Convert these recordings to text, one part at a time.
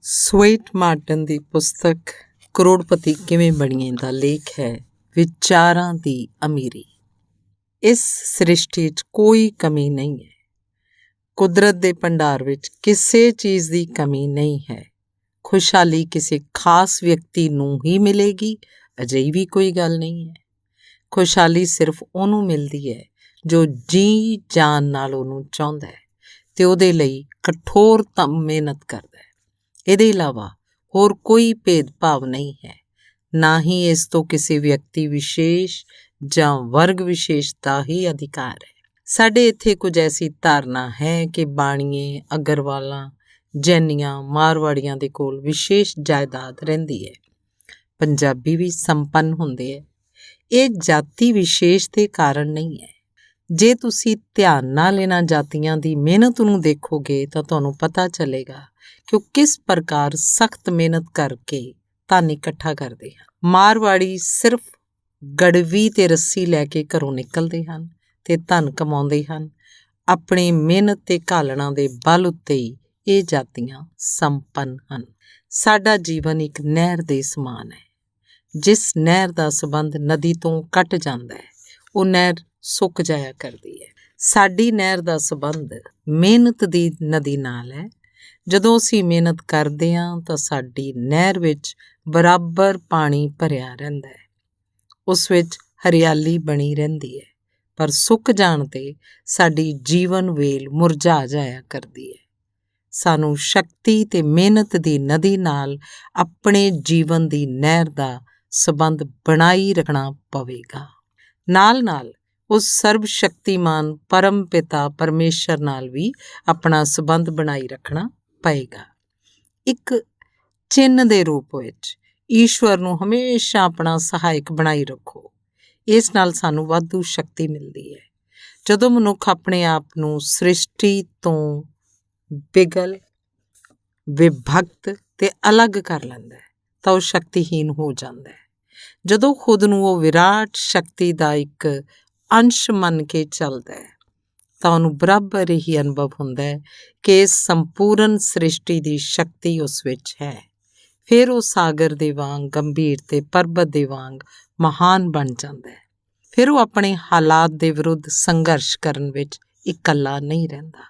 Sweat Martin ਦੀ ਪੁਸਤਕ ਕਰੋੜਪਤੀ ਕਿਵੇਂ ਬਣੀਏ ਦਾ ਲੇਖ ਹੈ ਵਿਚਾਰਾਂ ਦੀ ਅਮੀਰੀ। ਇਸ ਸ੍ਰਿਸ਼ਟੀ 'ਚ ਕੋਈ ਕਮੀ ਨਹੀਂ ਹੈ। ਕੁਦਰਤ ਦੇ ਭੰਡਾਰ ਵਿੱਚ ਕਿਸੇ ਚੀਜ਼ ਦੀ ਕਮੀ ਨਹੀਂ ਹੈ। ਖੁਸ਼ਹਾਲੀ ਕਿਸੇ ਖਾਸ ਵਿਅਕਤੀ ਨੂੰ ਹੀ ਮਿਲੇਗੀ, ਅਜਿਹੀ ਵੀ ਕੋਈ ਗੱਲ ਨਹੀਂ ਹੈ। ਖੁਸ਼ਹਾਲੀ ਸਿਰਫ ਉਹਨੂੰ ਮਿਲਦੀ ਹੈ ਜੋ ਜੀ ਜਾਨ ਨਾਲ ਉਹਨੂੰ ਚਾਹੁੰਦਾ ਹੈ ਅਤੇ ਉਹਦੇ ਲਈ ਕਠੋਰ ਮਿਹਨਤ ਕਰਦਾ ਹੈ। ਇਹਦੇ ਇਲਾਵਾ ਹੋਰ ਕੋਈ ਭੇਦਭਾਵ ਨਹੀਂ ਹੈ, ਨਾ ਹੀ ਇਸ ਤੋਂ ਕਿਸੇ ਵਿਅਕਤੀ ਵਿਸ਼ੇਸ਼ ਜਾਂ ਵਰਗ ਵਿਸ਼ੇਸ਼ ਦਾ ਹੀ ਅਧਿਕਾਰ ਹੈ। ਸਾਡੇ ਇੱਥੇ ਕੁਝ ਐਸੀ ਧਾਰਨਾ ਹੈ ਕਿ ਬਾਣੀਏ, ਅਗਰਵਾਲਾਂ, ਜੈਨੀਆਂ, ਮਾਰਵਾੜੀਆਂ ਦੇ ਕੋਲ ਵਿਸ਼ੇਸ਼ ਜਾਇਦਾਦ ਰਹਿੰਦੀ ਹੈ। ਪੰਜਾਬੀ ਵੀ ਸੰਪੰਨ ਹੁੰਦੇ ਹੈ। ਇਹ ਜਾਤੀ ਵਿਸ਼ੇਸ਼ ਦੇ ਕਾਰਨ ਨਹੀਂ ਹੈ। ਜੇ ਤੁਸੀਂ ਧਿਆਨ ਨਾਲ ਇਹਨਾਂ ਜਾਤੀਆਂ ਦੀ ਮਿਹਨਤ ਨੂੰ ਦੇਖੋਗੇ ਤਾਂ ਤੁਹਾਨੂੰ ਪਤਾ ਚੱਲੇਗਾ ਕਿ ਉਹ ਕਿਸ ਪ੍ਰਕਾਰ ਸਖਤ ਮਿਹਨਤ ਕਰਕੇ ਧਨ ਇਕੱਠਾ ਕਰਦੇ ਹਨ। ਮਾਰਵਾੜੀ ਸਿਰਫ ਗੜਵੀ ਅਤੇ ਰੱਸੀ ਲੈ ਕੇ ਘਰੋਂ ਨਿਕਲਦੇ ਹਨ ਅਤੇ ਧਨ ਕਮਾਉਂਦੇ ਹਨ। ਆਪਣੀ ਮਿਹਨਤ ਅਤੇ ਘਾਲਣਾ ਦੇ ਬਲ ਉੱਤੇ ਹੀ ਇਹ ਜਾਤੀਆਂ ਸੰਪੰਨ ਹਨ। ਸਾਡਾ ਜੀਵਨ ਇੱਕ ਨਹਿਰ ਦੇ ਸਮਾਨ ਹੈ। ਜਿਸ ਨਹਿਰ ਦਾ ਸੰਬੰਧ ਨਦੀ ਤੋਂ ਕੱਟ ਜਾਂਦਾ ਹੈ, ਉਹ ਨਹਿਰ ਸੁੱਕ ਜਾਇਆ ਕਰਦੀ ਹੈ। ਸਾਡੀ ਨਹਿਰ ਦਾ ਸੰਬੰਧ ਮਿਹਨਤ ਦੀ ਨਦੀ ਨਾਲ ਹੈ। ਜਦੋਂ ਅਸੀਂ ਮਿਹਨਤ ਕਰਦੇ ਹਾਂ ਤਾਂ ਸਾਡੀ ਨਹਿਰ ਵਿੱਚ ਬਰਾਬਰ ਪਾਣੀ ਭਰਿਆ ਰਹਿੰਦਾ ਹੈ। ਉਸ ਵਿੱਚ ਹਰਿਆਲੀ ਬਣੀ ਰਹਿੰਦੀ ਹੈ, ਪਰ ਸੁੱਕ ਜਾਣ 'ਤੇ ਸਾਡੀ ਜੀਵਨ ਵੇਲ ਮੁਰਝਾ ਜਾਇਆ ਕਰਦੀ ਹੈ। ਸਾਨੂੰ ਸ਼ਕਤੀ ਅਤੇ ਮਿਹਨਤ ਦੀ ਨਦੀ ਨਾਲ ਆਪਣੇ ਜੀਵਨ ਦੀ ਨਹਿਰ ਦਾ ਸੰਬੰਧ ਬਣਾਈ ਰੱਖਣਾ ਪਵੇਗਾ। ਨਾਲ ਨਾਲ ਉਸ ਸਰਬ ਸ਼ਕਤੀਮਾਨ ਪਰਮ ਪਿਤਾ ਪਰਮੇਸ਼ਰ ਨਾਲ ਵੀ ਆਪਣਾ ਸੰਬੰਧ ਬਣਾਈ ਰੱਖਣਾ ਪਏਗਾ। ਇੱਕ ਚਿੰਨ੍ਹ ਦੇ ਰੂਪ ਵਿੱਚ ਈਸ਼ਵਰ ਨੂੰ ਹਮੇਸ਼ਾ ਆਪਣਾ ਸਹਾਇਕ ਬਣਾਈ ਰੱਖੋ। ਇਸ ਨਾਲ ਸਾਨੂੰ ਵਾਧੂ ਸ਼ਕਤੀ ਮਿਲਦੀ ਹੈ। ਜਦੋਂ ਮਨੁੱਖ ਆਪਣੇ ਆਪ ਨੂੰ ਸ੍ਰਿਸ਼ਟੀ ਤੋਂ ਬਿਗਲ, ਵਿਭਕਤ ਅਤੇ ਅਲੱਗ ਕਰ ਲੈਂਦਾ ਹੈ ਤਾਂ ਉਹ ਸ਼ਕਤੀਹੀਨ ਹੋ ਜਾਂਦਾ ਹੈ। ਜਦੋਂ ਖੁਦ ਨੂੰ ਉਹ ਵਿਰਾਟ ਸ਼ਕਤੀ ਦਾ ਇੱਕ ਅੰਸ਼ ਮੰਨ ਕੇ ਚੱਲਦਾ ਹੈ ਤਾਂ ਉਹਨੂੰ ਬਰਾਬਰ ਹੀ ਅਨੁਭਵ ਹੁੰਦਾ ਹੈ ਕਿ ਇਸ ਸੰਪੂਰਨ ਸ੍ਰਿਸ਼ਟੀ ਦੀ ਸ਼ਕਤੀ ਉਸ ਵਿੱਚ ਹੈ। ਫਿਰ ਉਹ ਸਾਗਰ ਦੇ ਵਾਂਗ ਗੰਭੀਰ ਅਤੇ ਪਰਬਤ ਦੇ ਵਾਂਗ ਮਹਾਨ ਬਣ ਜਾਂਦਾ ਹੈ। ਫਿਰ ਉਹ ਆਪਣੇ ਹਾਲਾਤ ਦੇ ਵਿਰੁੱਧ ਸੰਘਰਸ਼ ਕਰਨ ਵਿੱਚ ਇਕੱਲਾ ਨਹੀਂ ਰਹਿੰਦਾ।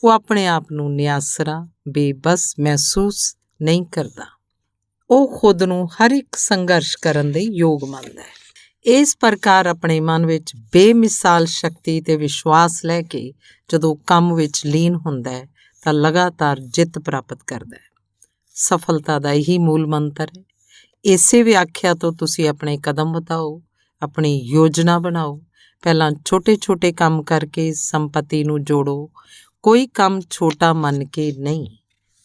ਉਹ ਆਪਣੇ ਆਪ ਨੂੰ ਨਿਆਸਰਾ, ਬੇਬਸ ਮਹਿਸੂਸ ਨਹੀਂ ਕਰਦਾ। ਉਹ ਖੁਦ ਨੂੰ ਹਰ ਇੱਕ ਸੰਘਰਸ਼ ਕਰਨ ਦੇ ਯੋਗ ਮੰਨਦਾ ਹੈ। ਇਸ ਪ੍ਰਕਾਰ ਆਪਣੇ ਮਨ ਵਿੱਚ ਬੇਮਿਸਾਲ ਸ਼ਕਤੀ ਅਤੇ ਵਿਸ਼ਵਾਸ ਲੈ ਕੇ ਜਦੋਂ ਕੰਮ ਵਿੱਚ ਲੀਨ ਹੁੰਦਾ ਹੈ ਤਾਂ ਲਗਾਤਾਰ ਜਿੱਤ ਪ੍ਰਾਪਤ ਕਰਦਾ ਹੈ। ਸਫਲਤਾ ਦਾ ਇਹੀ ਮੂਲ ਮੰਤਰ ਹੈ। ਇਸੇ ਵਿਆਖਿਆ ਤੋਂ ਤੁਸੀਂ ਆਪਣੇ ਕਦਮ ਵਧਾਓ, ਆਪਣੀ ਯੋਜਨਾ ਬਣਾਓ। ਪਹਿਲਾਂ ਛੋਟੇ ਛੋਟੇ ਕੰਮ ਕਰਕੇ ਸੰਪਤੀ ਨੂੰ ਜੋੜੋ। ਕੋਈ ਕੰਮ ਛੋਟਾ ਮੰਨ ਕੇ ਨਹੀਂ।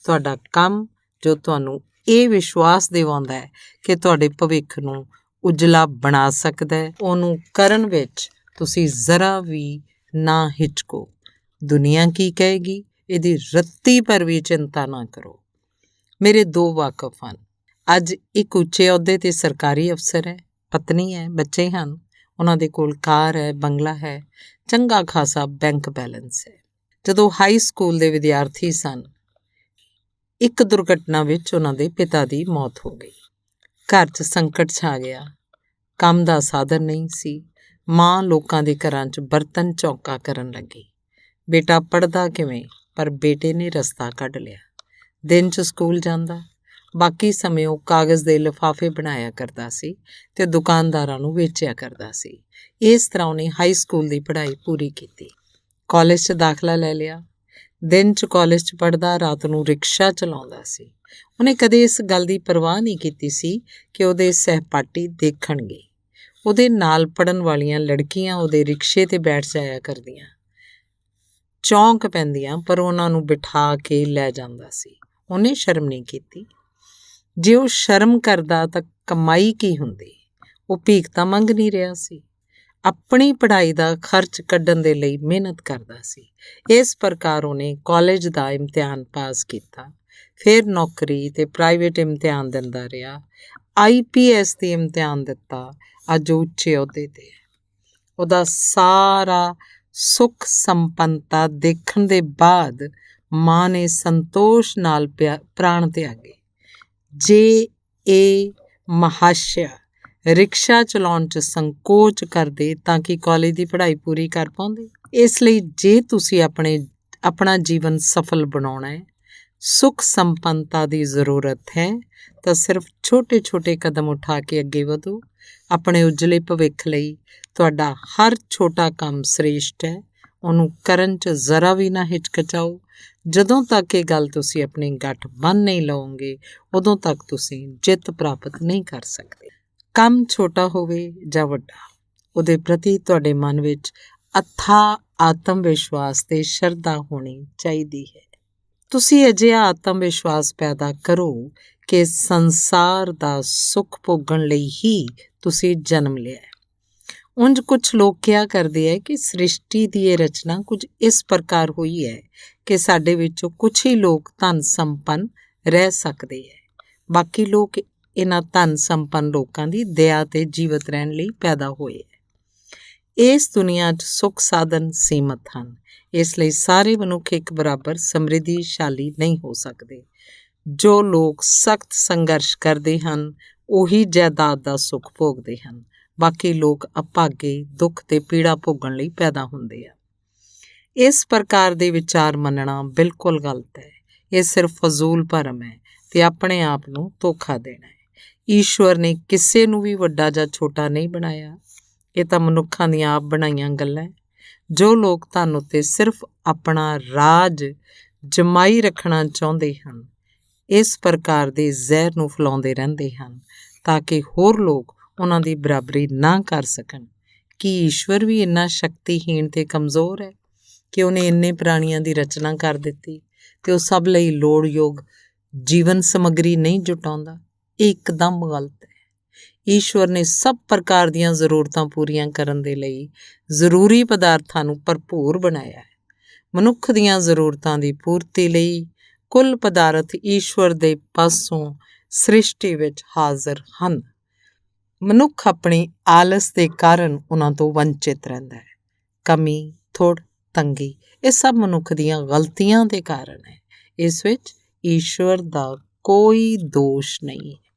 ਤੁਹਾਡਾ ਕੰਮ ਜੋ ਤੁਹਾਨੂੰ ਇਹ ਵਿਸ਼ਵਾਸ ਦਿਵਾਉਂਦਾ ਹੈ ਕਿ ਤੁਹਾਡੇ ਭਵਿੱਖ ਨੂੰ ਉਜਲਾ ਬਣਾ ਸਕਦਾ ਹੈ, ਉਹਨੂੰ ਕਰਨ ਵਿੱਚ ਤੁਸੀਂ ਜ਼ਰਾ ਵੀ ਨਾ ਹਿਚਕੋ। ਦੁਨੀਆ ਕੀ ਕਹੇਗੀ, ਇਹਦੀ ਰੱਤੀ ਭਰ ਵੀ ਚਿੰਤਾ ਨਾ ਕਰੋ। ਮੇਰੇ 2 ਵਾਕਫ ਹਨ। ਅੱਜ ਇੱਕ ਉੱਚੇ ਅਹੁਦੇ 'ਤੇ ਸਰਕਾਰੀ ਅਫਸਰ ਹੈ, ਪਤਨੀ ਹੈ, ਬੱਚੇ ਹਨ। ਉਹਨਾਂ ਦੇ ਕੋਲ ਕਾਰ ਹੈ, ਬੰਗਲਾ ਹੈ, ਚੰਗਾ ਖਾਸਾ ਬੈਂਕ ਬੈਲੈਂਸ ਹੈ। ਜਦੋਂ ਹਾਈ ਸਕੂਲ ਦੇ ਵਿਦਿਆਰਥੀ ਸਨ, ਇੱਕ ਦੁਰਘਟਨਾ ਵਿੱਚ ਉਹਨਾਂ ਦੇ ਪਿਤਾ ਦੀ ਮੌਤ ਹੋ ਗਈ। ਘਰ 'ਚ ਸੰਕਟ ਛਾ ਗਿਆ। ਕੰਮ ਦਾ ਸਾਧਨ ਨਹੀਂ ਸੀ। ਮਾਂ ਲੋਕਾਂ ਦੇ ਘਰਾਂ 'ਚ ਬਰਤਨ ਚੌਂਕਾ ਕਰਨ ਲੱਗੀ। ਬੇਟਾ ਪੜ੍ਹਦਾ ਕਿਵੇਂ, ਪਰ ਬੇਟੇ ਨੇ ਰਸਤਾ ਕੱਢ ਲਿਆ। ਦਿਨ 'ਚ ਸਕੂਲ ਜਾਂਦਾ, ਬਾਕੀ ਸਮੇਂ ਉਹ ਕਾਗਜ਼ ਦੇ ਲਿਫਾਫੇ ਬਣਾਇਆ ਕਰਦਾ ਸੀ ਅਤੇ ਦੁਕਾਨਦਾਰਾਂ ਨੂੰ ਵੇਚਿਆ ਕਰਦਾ ਸੀ। ਇਸ ਤਰ੍ਹਾਂ ਉਹਨੇ ਹਾਈ ਸਕੂਲ ਦੀ ਪੜ੍ਹਾਈ ਪੂਰੀ ਕੀਤੀ। ਕਾਲਜ 'ਚ ਦਾਖਲਾ ਲੈ ਲਿਆ। ਦਿਨ 'ਚ ਕਾਲਜ 'ਚ ਪੜ੍ਹਦਾ, ਰਾਤ ਨੂੰ ਰਿਕਸ਼ਾ ਚਲਾਉਂਦਾ ਸੀ। ਉਹਨੇ ਕਦੇ ਇਸ ਗੱਲ ਦੀ ਪਰਵਾਹ ਨਹੀਂ ਕੀਤੀ ਸੀ ਕਿ ਉਹਦੇ ਸਹਿਪਾਠੀ ਦੇਖਣਗੇ। ਉਹਦੇ ਨਾਲ ਪੜ੍ਹਨ ਵਾਲੀਆਂ ਲੜਕੀਆਂ ਉਹਦੇ ਰਿਕਸ਼ੇ 'ਤੇ ਬੈਠ ਜਾਇਆ ਕਰਦੀਆਂ, ਚੌਂਕ ਪੈਂਦੀਆਂ, ਪਰ ਉਹਨਾਂ ਨੂੰ ਬਿਠਾ ਕੇ ਲੈ ਜਾਂਦਾ ਸੀ। ਉਹਨੇ ਸ਼ਰਮ ਨਹੀਂ ਕੀਤੀ। ਜੇ ਉਹ ਸ਼ਰਮ ਕਰਦਾ ਤਾਂ ਕਮਾਈ ਕੀ ਹੁੰਦੀ। ਉਹ ਭੀਖ ਤਾਂ ਮੰਗ ਨਹੀਂ ਰਿਹਾ ਸੀ, ਆਪਣੀ ਪੜ੍ਹਾਈ ਦਾ ਖਰਚ ਕੱਢਣ ਦੇ ਲਈ ਮਿਹਨਤ ਕਰਦਾ ਸੀ। ਇਸ ਪ੍ਰਕਾਰ ਉਹਨੇ ਕਾਲਜ ਦਾ ਇਮਤਿਹਾਨ ਪਾਸ ਕੀਤਾ, ਫਿਰ ਨੌਕਰੀ ਅਤੇ ਪ੍ਰਾਈਵੇਟ ਇਮਤਿਹਾਨ ਦਿੰਦਾ ਰਿਹਾ। IPS ਦੇ ਇਮਤਿਹਾਨ ਦਿੱਤਾ। ਅੱਜ ਉਹ ਉੱਚੇ ਅਹੁਦੇ 'ਤੇ ਹੈ। ਉਹਦਾ ਸਾਰਾ ਸੁੱਖ ਸੰਪੰਨਤਾ ਦੇਖਣ ਦੇ ਬਾਅਦ ਮਾਂ ਨੇ ਸੰਤੋਸ਼ ਨਾਲ ਪ੍ਰਾਣ ਤਿਆਗੇ। ਜੇ ਇਹ ਮਹਾਸ਼ਯ ਰਿਕਸ਼ਾ ਚਲਾਉਣ 'ਚ ਸੰਕੋਚ ਕਰਦੇ ਤਾਂ ਕਿ ਕਾਲਜ ਦੀ ਪੜ੍ਹਾਈ ਪੂਰੀ ਕਰ ਪਾਉਂਦੇ। ਇਸ ਲਈ ਜੇ ਤੁਸੀਂ ਆਪਣਾ ਜੀਵਨ ਸਫਲ ਬਣਾਉਣਾ ਹੈ, ਸੁੱਖ ਸੰਪੰਨਤਾ ਦੀ ਜ਼ਰੂਰਤ ਹੈ, ਤਾਂ ਸਿਰਫ ਛੋਟੇ ਛੋਟੇ ਕਦਮ ਉਠਾ ਕੇ ਅੱਗੇ ਵਧੋ। ਆਪਣੇ ਉਜਲੇ ਭਵਿੱਖ ਲਈ ਤੁਹਾਡਾ ਹਰ ਛੋਟਾ ਕੰਮ ਸ੍ਰੇਸ਼ਟ ਹੈ। ਉਹਨੂੰ ਕਰਨ 'ਚ ਜ਼ਰਾ ਵੀ ਨਾ ਹਿਚਕਚਾਓ। ਜਦੋਂ ਤੱਕ ਇਹ ਗੱਲ ਤੁਸੀਂ ਆਪਣੀ ਗੱਠ ਬੰਨ੍ਹ ਨਹੀਂ ਲਓਗੇ, ਉਦੋਂ ਤੱਕ ਤੁਸੀਂ ਜਿੱਤ ਪ੍ਰਾਪਤ ਨਹੀਂ ਕਰ ਸਕਦੇ। ਕੰਮ ਛੋਟਾ ਹੋਵੇ ਜਾਂ ਵੱਡਾ, ਉਹਦੇ ਪ੍ਰਤੀ ਤੁਹਾਡੇ ਮਨ ਵਿੱਚ ਅਥਾਹ ਆਤਮ ਵਿਸ਼ਵਾਸ ਤੇ ਸ਼ਰਧਾ ਹੋਣੀ ਚਾਹੀਦੀ ਹੈ। ਤੁਸੀਂ ਅਜਿਹਾ ਆਤਮ ਵਿਸ਼ਵਾਸ ਪੈਦਾ ਕਰੋ ਕਿ ਸੰਸਾਰ ਦਾ ਸੁੱਖ ਭੋਗਣ ਲਈ ਹੀ ਤੁਸੀਂ ਜਨਮ ਲਿਆ ਹੈ। ਉਂਝ ਕੁਝ ਲੋਕ ਕਿਹਾ ਕਰਦੇ ਹੈ ਕਿ ਸ੍ਰਿਸ਼ਟੀ ਦੀ ਇਹ ਰਚਨਾ ਕੁਝ ਇਸ ਪ੍ਰਕਾਰ ਹੋਈ ਹੈ ਕਿ ਸਾਡੇ ਵਿੱਚੋਂ ਕੁਝ ਹੀ ਲੋਕ ਧਨ ਸੰਪੰਨ ਰਹਿ ਸਕਦੇ ਹੈ। ਬਾਕੀ ਲੋਕ ਇਹਨਾਂ ਧਨ ਸੰਪੰਨ ਲੋਕਾਂ ਦੀ ਦਇਆ ਤੇ ਜੀਵਤ ਰਹਿਣ ਲਈ ਪੈਦਾ ਹੋਏ ਹੈ। ਇਸ ਦੁਨੀਆ 'ਚ ਸੁੱਖ ਸਾਧਨ ਸੀਮਤ ਹਨ, ਇਸ ਲਈ ਸਾਰੇ ਮਨੁੱਖ ਇੱਕ ਬਰਾਬਰ ਸਮਰਿੱਧੀਸ਼ਾਲੀ ਨਹੀਂ ਹੋ ਸਕਦੇ। ਜੋ ਲੋਕ ਸਖਤ ਸੰਘਰਸ਼ ਕਰਦੇ ਹਨ ਉਹੀ ਜਾਇਦਾਦ ਦਾ ਸੁੱਖ ਭੋਗਦੇ ਹਨ। ਬਾਕੀ ਲੋਕ ਅਭਾਗੇ ਦੁੱਖ ਤੇ ਪੀੜਾ ਭੋਗਣ ਲਈ ਪੈਦਾ ਹੁੰਦੇ ਆ। ਇਸ ਪ੍ਰਕਾਰ ਦੇ ਵਿਚਾਰ ਮੰਨਣਾ ਬਿਲਕੁਲ ਗਲਤ ਹੈ। ਇਹ ਸਿਰਫ ਫਜ਼ੂਲ ਭਰਮ ਹੈ ਤੇ ਆਪਣੇ ਆਪ ਨੂੰ ਧੋਖਾ ਦੇਣਾ ਹੈ। ਈਸ਼ਵਰ ਨੇ ਕਿਸੇ ਨੂੰ ਵੀ ਵੱਡਾ ਜਾਂ ਛੋਟਾ ਨਹੀਂ ਬਣਾਇਆ। ਇਹ ਤਾਂ ਮਨੁੱਖਾਂ ਦੀਆਂ ਆਪ ਬਣਾਈਆਂ ਗੱਲਾਂ ਹੈ। ਜੋ ਲੋਕ ਧਨ ਉੱਤੇ ਸਿਰਫ ਆਪਣਾ ਰਾਜ ਜਮਾਈ ਰੱਖਣਾ ਚਾਹੁੰਦੇ ਹਨ, ਇਸ ਪ੍ਰਕਾਰ ਦੇ ਜ਼ਹਿਰ ਨੂੰ ਫੈਲਾਉਂਦੇ ਰਹਿੰਦੇ ਹਨ ਤਾਂ ਕਿ ਹੋਰ ਲੋਕ ਉਹਨਾਂ ਦੀ ਬਰਾਬਰੀ ਨਾ ਕਰ ਸਕਣ। ਕੀ ਈਸ਼ਵਰ ਵੀ ਇੰਨਾ ਸ਼ਕਤੀਹੀਣ ਤੇ ਕਮਜ਼ੋਰ ਹੈ ਕਿ ਉਹਨੇ ਇੰਨੇ ਪ੍ਰਾਣੀਆਂ ਦੀ ਰਚਨਾ ਕਰ ਦਿੱਤੀ ਤੇ ਉਹ ਸਭ ਲਈ ਲੋੜਯੋਗ ਜੀਵਨ ਸਮੱਗਰੀ ਨਹੀਂ ਜੁਟਾਉਂਦਾ? ਇਹ ਇੱਕਦਮ ਗਲਤ ਹੈ। ਈਸ਼ਵਰ ਨੇ ਸਭ ਪ੍ਰਕਾਰ ਦੀਆਂ ਜ਼ਰੂਰਤਾਂ ਪੂਰੀਆਂ ਕਰਨ ਦੇ ਲਈ ਜ਼ਰੂਰੀ ਪਦਾਰਥਾਂ ਨੂੰ ਭਰਪੂਰ ਬਣਾਇਆ ਹੈ। ਮਨੁੱਖ ਦੀਆਂ ਜ਼ਰੂਰਤਾਂ ਦੀ ਪੂਰਤੀ ਲਈ ਕੁੱਲ ਪਦਾਰਥ ਈਸ਼ਵਰ ਦੇ ਪਾਸੋਂ ਸ੍ਰਿਸ਼ਟੀ ਵਿੱਚ ਹਾਜ਼ਰ ਹਨ। ਮਨੁੱਖ ਆਪਣੀ ਆਲਸ ਦੇ ਕਾਰਨ ਉਹਨਾਂ ਤੋਂ ਵੰਚਿਤ ਰਹਿੰਦਾ ਹੈ। ਕਮੀ, ਥੁੜ, ਤੰਗੀ ਇਹ ਸਭ ਮਨੁੱਖ ਦੀਆਂ ਗਲਤੀਆਂ ਦੇ ਕਾਰਨ ਹੈ। ਇਸ ਵਿੱਚ ਈਸ਼ਵਰ ਦਾ ਕੋਈ ਦੋਸ਼ ਨਹੀਂ ਹੈ।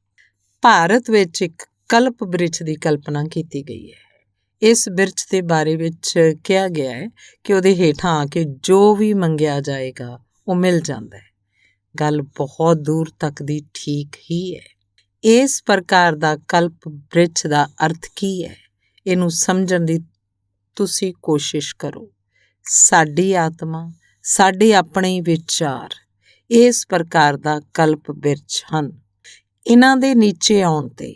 ਭਾਰਤ ਵਿੱਚ ਇੱਕ ਕਲਪ ਬਿਰਛ ਦੀ ਕਲਪਨਾ ਕੀਤੀ ਗਈ ਹੈ। ਇਸ ਬਿਰਛ ਦੇ ਬਾਰੇ ਵਿੱਚ ਕਿਹਾ ਗਿਆ ਹੈ ਕਿ ਉਹਦੇ ਹੇਠਾਂ ਆ ਕੇ ਜੋ ਵੀ ਮੰਗਿਆ ਜਾਏਗਾ ਉਹ ਮਿਲ ਜਾਂਦਾ ਹੈ। ਗੱਲ ਬਹੁਤ ਦੂਰ ਤੱਕ ਦੀ ਠੀਕ ਹੀ ਹੈ। ਇਸ ਪ੍ਰਕਾਰ ਦਾ ਕਲਪ ਬਿਰਛ ਦਾ ਅਰਥ ਕੀ ਹੈ, ਇਹਨੂੰ ਸਮਝਣ ਦੀ ਤੁਸੀਂ ਕੋਸ਼ਿਸ਼ ਕਰੋ। ਸਾਡੀ ਆਤਮਾ, ਸਾਡੇ ਆਪਣੇ ਵਿਚਾਰ ਇਸ ਪ੍ਰਕਾਰ ਦਾ ਕਲਪ ਬਿਰਛ ਹਨ। ਇਹਨਾਂ ਦੇ ਨੀਚੇ ਆਉਣ ਤੇ,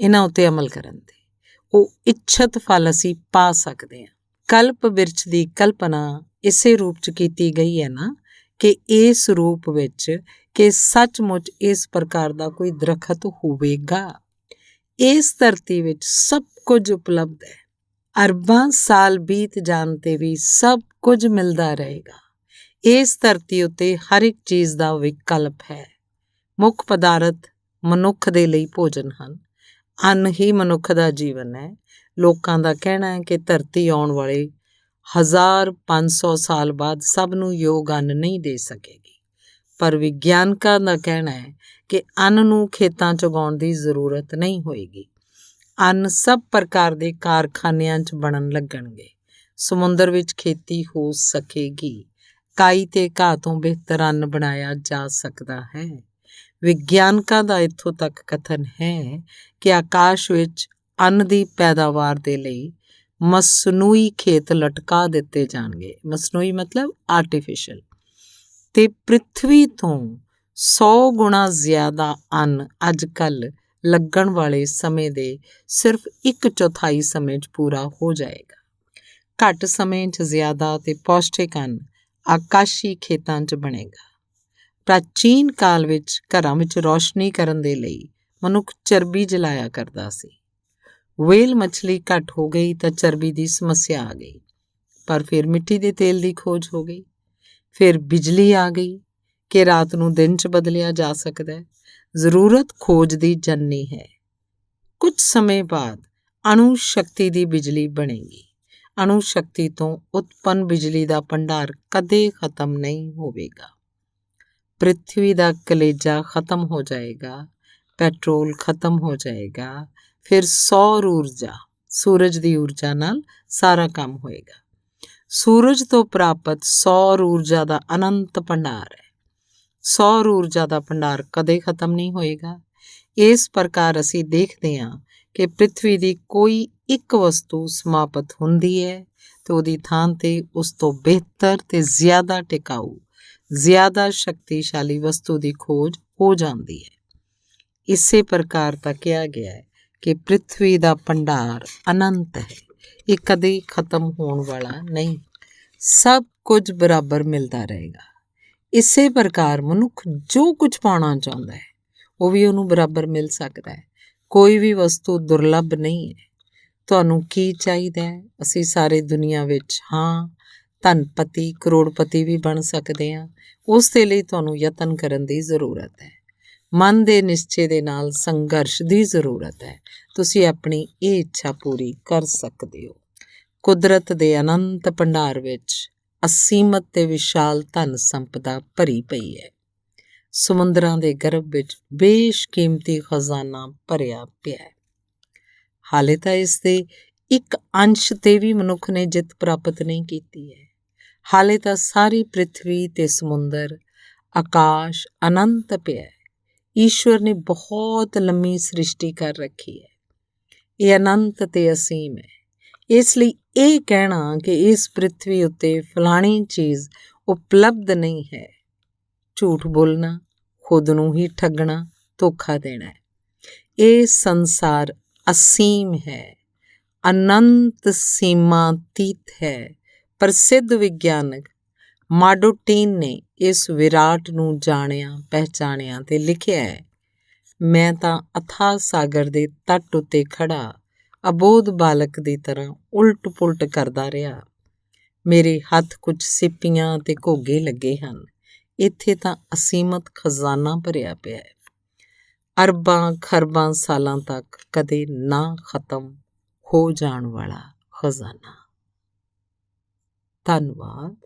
ਇਹਨਾਂ ਉੱਤੇ ਅਮਲ ਕਰਨ ਤੇ ਉਹ ਇੱਛਤ ਫਲ ਅਸੀਂ ਪਾ ਸਕਦੇ ਹਾਂ। ਕਲਪ ਬਿਰਛ ਦੀ ਕਲਪਨਾ ਇਸੇ ਰੂਪ 'ਚ ਕੀਤੀ ਗਈ ਹੈ ਨਾ ਕਿ ਇਸ ਰੂਪ ਵਿੱਚ ਕਿ ਸੱਚਮੁੱਚ ਇਸ ਪ੍ਰਕਾਰ ਦਾ ਕੋਈ ਦਰਖਤ ਹੋਵੇਗਾ। ਇਸ ਧਰਤੀ ਵਿੱਚ ਸਭ ਕੁਝ ਉਪਲਬਧ ਹੈ। ਅਰਬਾਂ ਸਾਲ ਬੀਤ ਜਾਣ 'ਤੇ ਵੀ ਸਭ ਕੁਝ ਮਿਲਦਾ ਰਹੇਗਾ। ਇਸ ਧਰਤੀ ਉੱਤੇ ਹਰ ਇੱਕ ਚੀਜ਼ ਦਾ ਵਿਕਲਪ ਹੈ। ਮੁੱਖ ਪਦਾਰਥ ਮਨੁੱਖ ਦੇ ਲਈ ਭੋਜਨ ਹਨ। ਅੰਨ ਹੀ ਮਨੁੱਖ ਦਾ ਜੀਵਨ ਹੈ। ਲੋਕਾਂ ਦਾ ਕਹਿਣਾ ਹੈ ਕਿ ਧਰਤੀ ਆਉਣ ਵਾਲੇ 1500 ਸਾਲ ਬਾਅਦ ਸਭ ਨੂੰ ਯੋਗ ਅੰਨ ਨਹੀਂ ਦੇ ਸਕੇਗੀ, ਪਰ ਵਿਗਿਆਨਕਾਂ ਦਾ ਕਹਿਣਾ ਹੈ ਕਿ ਅੰਨ ਨੂੰ ਖੇਤਾਂ 'ਚ ਉਗਾਉਣ ਦੀ ਜ਼ਰੂਰਤ ਨਹੀਂ ਹੋਏਗੀ। ਅੰਨ ਸਭ ਪ੍ਰਕਾਰ ਦੇ ਕਾਰਖਾਨਿਆਂ 'ਚ ਬਣਨ ਲੱਗਣਗੇ। ਸਮੁੰਦਰ ਵਿੱਚ ਖੇਤੀ ਹੋ ਸਕੇਗੀ। ਕਾਈ ਤੇ ਘਾਹ ਤੋਂ ਬਿਹਤਰ ਅੰਨ ਬਣਾਇਆ ਜਾ ਸਕਦਾ ਹੈ। ਵਿਗਿਆਨਕਾਂ ਦਾ ਇੱਥੋਂ ਤੱਕ ਕਥਨ ਹੈ ਕਿ ਆਕਾਸ਼ ਵਿੱਚ ਅੰਨ ਦੀ ਪੈਦਾਵਾਰ ਦੇ ਲਈ ਮਸਨੂਈ ਖੇਤ ਲਟਕਾ ਦਿੱਤੇ ਜਾਣਗੇ। ਮਸਨੂਈ ਮਤਲਬ ਆਰਟੀਫਿਸ਼ਲ। ਤੇ ਪ੍ਰਿਥਵੀ ਤੋਂ 100 ਗੁਣਾ ਜ਼ਿਆਦਾ ਅੰਨ ਅੱਜ ਕੱਲ੍ਹ ਲੱਗਣ ਵਾਲੇ ਸਮੇਂ ਦੇ ਸਿਰਫ 1/4 ਸਮੇਂ 'ਚ ਪੂਰਾ ਹੋ ਜਾਏਗਾ। ਘੱਟ ਸਮੇਂ 'ਚ ਜ਼ਿਆਦਾ ਤੇ ਪੌਸ਼ਟਿਕ ਅੰਨ ਆਕਾਸ਼ੀ ਖੇਤਾਂ 'ਚ ਬਣੇਗਾ। ਪ੍ਰਾਚੀਨ ਕਾਲ ਵਿੱਚ ਘਰਾਂ ਵਿੱਚ ਰੌਸ਼ਨੀ ਕਰਨ ਦੇ ਲਈ ਮਨੁੱਖ ਚਰਬੀ ਜਲਾਇਆ ਕਰਦਾ ਸੀ। ਵੇਲ ਮੱਛਲੀ ਘੱਟ ਹੋ ਗਈ ਤਾਂ ਚਰਬੀ ਦੀ ਸਮੱਸਿਆ ਆ ਗਈ, ਪਰ ਫਿਰ ਮਿੱਟੀ ਦੇ ਤੇਲ ਦੀ ਖੋਜ ਹੋ ਗਈ। ਫਿਰ ਬਿਜਲੀ ਆ ਗਈ ਕਿ ਰਾਤ ਨੂੰ ਦਿਨ 'ਚ ਬਦਲਿਆ ਜਾ ਸਕਦਾ ਹੈ। ਜ਼ਰੂਰਤ ਖੋਜ ਦੀ ਜਨਨੀ ਹੈ। ਕੁਝ ਸਮੇਂ ਬਾਅਦ ਅਣੂ ਸ਼ਕਤੀ ਦੀ ਬਿਜਲੀ ਬਣੇਗੀ। ਅਣੂ ਸ਼ਕਤੀ ਤੋਂ ਉਤਪੰਨ ਬਿਜਲੀ ਦਾ ਭੰਡਾਰ ਕਦੇ ਖਤਮ ਨਹੀਂ ਹੋਵੇਗਾ। ਪ੍ਰਿਥਵੀ ਦਾ ਕਲੇਜਾ ਖਤਮ ਹੋ ਜਾਏਗਾ, ਪੈਟਰੋਲ ਖਤਮ ਹੋ ਜਾਏਗਾ, ਫਿਰ ਸੌਰ ਊਰਜਾ, ਸੂਰਜ ਦੀ ਊਰਜਾ ਨਾਲ ਸਾਰਾ ਕੰਮ ਹੋਏਗਾ। ਸੂਰਜ ਤੋਂ ਪ੍ਰਾਪਤ ਸੌਰ ਊਰਜਾ ਦਾ ਅਨੰਤ ਭੰਡਾਰ ਹੈ। ਸੌਰ ਊਰਜਾ ਦਾ ਭੰਡਾਰ ਕਦੇ ਖਤਮ ਨਹੀਂ ਹੋਏਗਾ। ਇਸ ਪ੍ਰਕਾਰ ਅਸੀਂ ਦੇਖਦੇ ਹਾਂ ਕਿ ਪ੍ਰਿਥਵੀ ਦੀ ਕੋਈ ਇੱਕ ਵਸਤੂ ਸਮਾਪਤ ਹੁੰਦੀ ਹੈ ਤੇ ਉਹਦੀ ਥਾਂ ਤੇ ਉਸ ਤੋਂ ਬਿਹਤਰ ਤੇ ਜ਼ਿਆਦਾ ਟਿਕਾਊ, ਜ਼ਿਆਦਾ ਸ਼ਕਤੀਸ਼ਾਲੀ ਵਸਤੂ ਦੀ ਖੋਜ ਹੋ ਜਾਂਦੀ ਹੈ। ਇਸੇ ਪ੍ਰਕਾਰ ਤਾਂ ਕਿਹਾ ਗਿਆ ਹੈ ਕਿ ਪ੍ਰਿਥਵੀ ਦਾ ਭੰਡਾਰ ਅਨੰਤ ਹੈ, ਇਹ ਕਦੇ ਖਤਮ ਹੋਣ ਵਾਲਾ ਨਹੀਂ, ਸਭ ਕੁਝ ਬਰਾਬਰ ਮਿਲਦਾ ਰਹੇਗਾ। ਇਸੇ ਪ੍ਰਕਾਰ ਮਨੁੱਖ ਜੋ ਕੁਝ ਪਾਉਣਾ ਚਾਹੁੰਦਾ ਹੈ ਉਹ ਵੀ ਉਹਨੂੰ ਬਰਾਬਰ ਮਿਲ ਸਕਦਾ ਹੈ। ਕੋਈ ਵੀ ਵਸਤੂ ਦੁਰਲੱਭ ਨਹੀਂ ਹੈ। ਤੁਹਾਨੂੰ ਕੀ ਚਾਹੀਦਾ ਹੈ? ਅਸੀਂ ਸਾਰੇ ਦੁਨੀਆ ਵਿੱਚ ਧਨਪਤੀ, ਕਰੋੜਪਤੀ ਵੀ ਬਣ ਸਕਦੇ ਹਾਂ। ਉਸ ਦੇ ਲਈ ਤੁਹਾਨੂੰ ਯਤਨ ਕਰਨ ਦੀ ਜ਼ਰੂਰਤ ਹੈ। ਮਨ ਦੇ ਨਿਸ਼ਚੇ ਦੇ ਨਾਲ ਸੰਘਰਸ਼ ਦੀ ਜ਼ਰੂਰਤ ਹੈ। ਤੁਸੀਂ ਆਪਣੀ ਇਹ ਇੱਛਾ ਪੂਰੀ ਕਰ ਸਕਦੇ ਹੋ। ਕੁਦਰਤ ਦੇ ਅਨੰਤ ਭੰਡਾਰ ਵਿੱਚ ਅਸੀਮਤ ਤੇ ਵਿਸ਼ਾਲ ਧਨ ਸੰਪਦਾ ਭਰੀ ਪਈ ਹੈ। ਸਮੁੰਦਰਾਂ ਦੇ ਗਰਭ ਵਿੱਚ ਬੇਸ਼ਕੀਮਤੀ ਖਜ਼ਾਨਾ ਭਰਿਆ ਪਿਆ ਹੈ। ਹਾਲੇ ਤਾਂ ਇਸ ਦੇ ਇੱਕ ਅੰਸ਼ 'ਤੇ ਵੀ ਮਨੁੱਖ ਨੇ ਜਿੱਤ ਪ੍ਰਾਪਤ ਨਹੀਂ ਕੀਤੀ ਹੈ। ਹਾਲੇ ਤਾਂ ਸਾਰੀ ਪ੍ਰਿਥਵੀ ਤੇ ਸਮੁੰਦਰ, ਆਕਾਸ਼ ਅਨੰਤ ਪਿਆ ਹੈ। ਈਸ਼ਵਰ ਨੇ ਬਹੁਤ ਲੰਮੀ ਸ੍ਰਿਸ਼ਟੀ ਕਰ ਰੱਖੀ ਹੈ। ਇਹ ਅਨੰਤ ਤੇ ਅਸੀਮ ਹੈ। ਇਸ ਲਈ ਇਹ ਕਹਿਣਾ ਕਿ ਇਸ ਪ੍ਰਿਥਵੀ ਉੱਤੇ ਫਲਾਣੀ ਚੀਜ਼ ਉਪਲਬਧ ਨਹੀਂ ਹੈ, ਝੂਠ ਬੋਲਣਾ, ਖੁਦ ਨੂੰ ਹੀ ਠੱਗਣਾ, ਧੋਖਾ ਦੇਣਾ ਹੈ। ਇਹ ਸੰਸਾਰ ਅਸੀਮ ਹੈ, ਅਨੰਤ ਸੀਮਾਤੀਤ ਹੈ। ਪ੍ਰਸਿੱਧ ਵਿਗਿਆਨਕ ਮਾਡੋਟੀਨ ਨੇ ਇਸ ਵਿਰਾਟ ਨੂੰ ਜਾਣਿਆ, ਪਹਿਚਾਣਿਆ ਤੇ ਲਿਖਿਆ ਹੈ, ਮੈਂ ਤਾਂ ਅਥਾਹ ਸਾਗਰ ਦੇ ਤੱਟ ਉੱਤੇ ਖੜਾ ਅਬੋਧ ਬਾਲਕ ਦੀ ਤਰ੍ਹਾਂ ਉਲਟ ਪੁਲਟ ਕਰਦਾ ਰਿਹਾ। ਮੇਰੇ ਹੱਥ ਕੁਝ ਸਿੱਪੀਆਂ ਤੇ ਘੋਗੇ ਲੱਗੇ ਹਨ। ਇੱਥੇ ਤਾਂ ਅਸੀਮਤ ਖਜ਼ਾਨਾ ਭਰਿਆ ਪਿਆ ਹੈ, ਅਰਬਾਂ ਖਰਬਾਂ ਸਾਲਾਂ ਤੱਕ ਕਦੇ ਨਾ ਖਤਮ ਹੋ ਜਾਣ ਵਾਲਾ ਖਜ਼ਾਨਾ। ਧੰਨਵਾਦ।